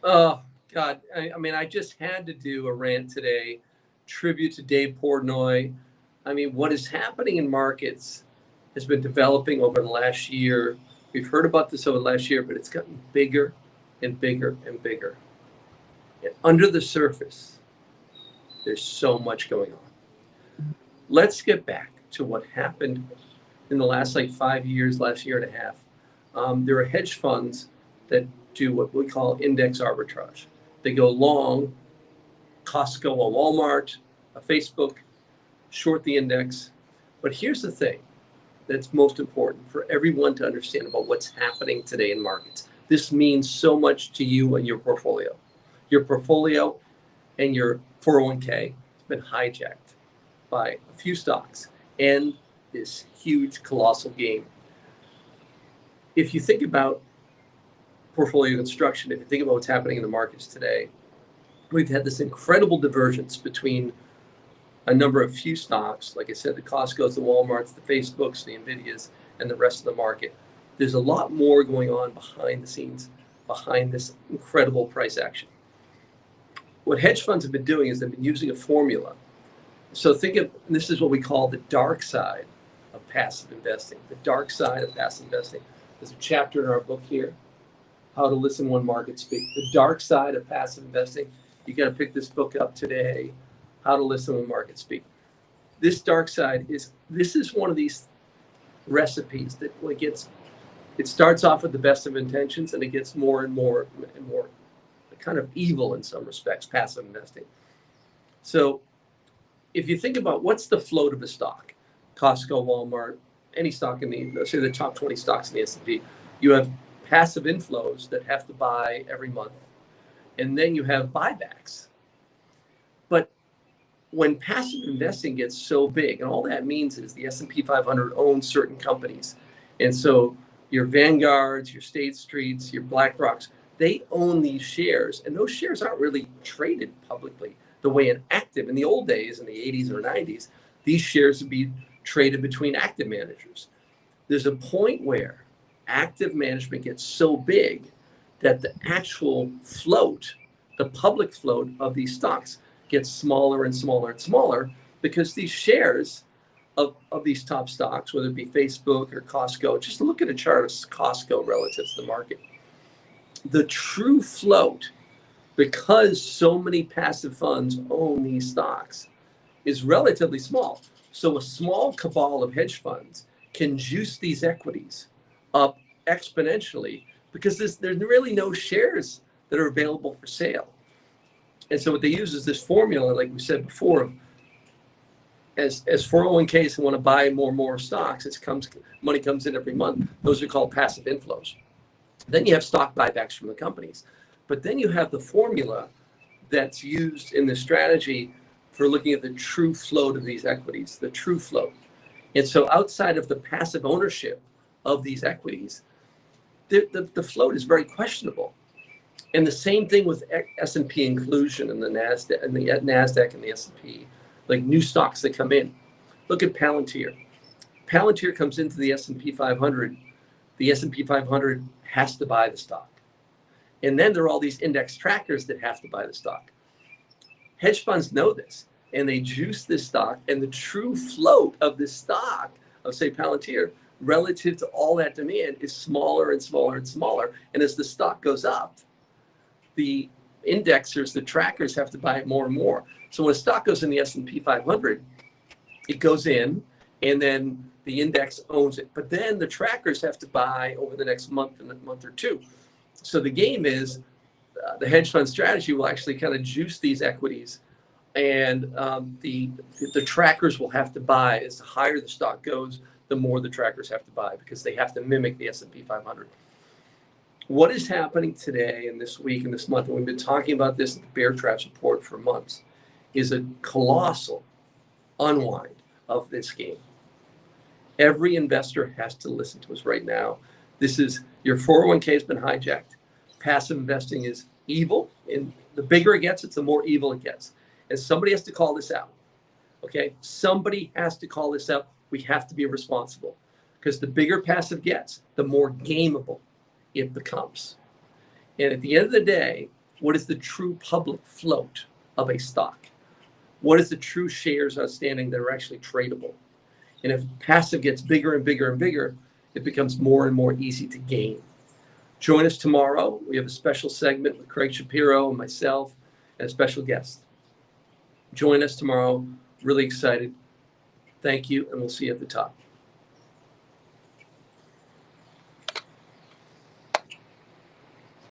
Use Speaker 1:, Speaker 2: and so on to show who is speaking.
Speaker 1: Oh, God. I mean, I just had to do a rant today, tribute to Dave Portnoy. I mean, what is happening in markets has been developing over the last year. We've heard about this over the last year, but it's gotten bigger and bigger and bigger. And under the surface, there's so much going on. Let's get back to what happened in the last like 5 years, last year and a half. There are hedge funds that do what we call index arbitrage. They go long Costco, a Walmart, a Facebook, short the index. But here's the thing that's most important for everyone to understand about what's happening today in markets. This means so much to you and your portfolio. Your portfolio and your 401k has been hijacked by a few stocks and this huge, colossal game. If you think about portfolio construction, if you think about what's happening in the markets today, we've had this incredible divergence between a number of few stocks, like I said, the Costco's, the Walmarts, the Facebooks, the Nvidias, and the rest of the market. There's a lot more going on behind the scenes, behind this incredible price action. What hedge funds have been doing is they've been using a formula. So think of, this is what we call the dark side of passive investing. The dark side of passive investing. There's a chapter in our book here, How to Listen When Markets Speak. The dark side of passive investing. You got to pick this book up today, How to Listen When Markets Speak. This dark side this is one of these recipes that when it starts off with the best of intentions and it gets more and more and more kind of evil in some respects, passive investing. So if you think about what's the float of a stock, Costco, Walmart, any stock in let's say the top 20 stocks in the S&P, you have passive inflows that have to buy every month. And then you have buybacks. But when passive investing gets so big, and all that means is the S&P 500 owns certain companies. And so your Vanguards, your State Streets, your BlackRocks, they own these shares. And those shares aren't really traded publicly the way an active, in the old days, in the 80s or 90s, these shares would be traded between active managers. There's a point where active management gets so big that the actual float, the public float of these stocks gets smaller and smaller and smaller because these shares of these top stocks, whether it be Facebook or Costco, just look at a chart of Costco relative to the market. The true float, because so many passive funds own these stocks, is relatively small. So a small cabal of hedge funds can juice these equities up exponentially because there's really no shares that are available for sale. And so what they use is this formula, like we said before, as 401ks want to buy more and more stocks, money comes in every month. Those are called passive inflows. Then you have stock buybacks from the companies. But then you have the formula that's used in the strategy for looking at the true float of these equities, the true float. And so outside of the passive ownership of these equities, the float is very questionable. And the same thing with S&P inclusion and the NASDAQ and the S&P, like new stocks that come in. Look at Palantir. Palantir comes into the S&P 500. The S&P 500 has to buy the stock. And then there are all these index trackers that have to buy the stock. Hedge funds know this, and they juice this stock, and the true float of this stock, of say Palantir, relative to all that demand is smaller and smaller and smaller. And as the stock goes up, the indexers, the trackers have to buy it more and more. So when a stock goes in the S&P 500, it goes in, and then the index owns it. But then the trackers have to buy over the next month and a month or two. So the game is the hedge fund strategy will actually kind of juice these equities, and the trackers will have to buy. As higher the stock goes, the more the trackers have to buy because they have to mimic the S&P 500. What is happening today and this week and this month, and we've been talking about this in the Bear Traps report for months, is a colossal unwind of this game. Every investor has to listen to us right now. This is your 401k has been hijacked. Passive investing is evil, and the bigger it gets, the more evil it gets. And somebody has to call this out. Okay, somebody has to call this out. We have to be responsible because the bigger passive gets, the more gameable it becomes. And at the end of the day, What is the true public float of a stock? What is the true shares outstanding that are actually tradable? And if passive gets bigger and bigger and bigger, it becomes more and more easy to gain. Join us tomorrow. We have a special segment with Craig Shapiro and myself and a special guest. Join us tomorrow. Really excited. Thank you, and we'll see you at the top.